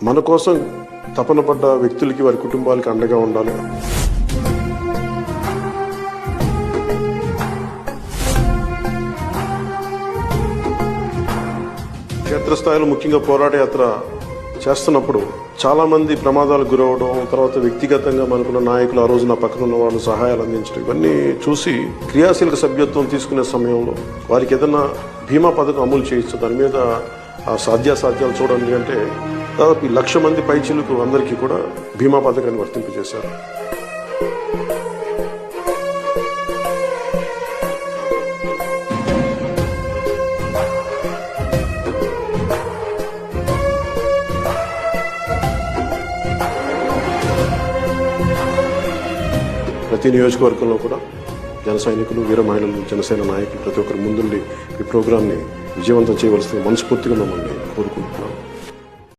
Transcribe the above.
మన కోసం తపన పడ్డ వ్యక్తులకి, వారి కుటుంబాలకి అండగా ఉండాలి. క్షేత్రస్థాయిలో ముఖ్యంగా పోరాట యాత్ర చేస్తున్నప్పుడు చాలామంది ప్రమాదాలకు గురవడం, తర్వాత వ్యక్తిగతంగా మనకున్న నాయకులు ఆ రోజు నా పక్కన ఉన్న వాళ్ళు సహాయాలు అందించడం, ఇవన్నీ చూసి క్రియాశీలక సభ్యత్వం తీసుకునే సమయంలో వారికి ఏదైనా బీమా పథకం అమలు చేయొచ్చు, దాని మీద సాధ్యాసాధ్యాలు చూడండి అంటే దాదాపు 1,00,000 మంది పైచిలకు అందరికీ కూడా బీమా పథకాన్ని వర్తింపజేశారు. ప్రతి నియోజకవర్గంలో కూడా జన సైనికులు, వీర మహిళలు, జనసేన నాయకులు ప్రతి ఒక్కరు ముందుండి ఈ ప్రోగ్రాంని విజయవంతం చేయవలసింది మనస్ఫూర్తిగా మిమ్మల్ని కోరుకుంటున్నాను.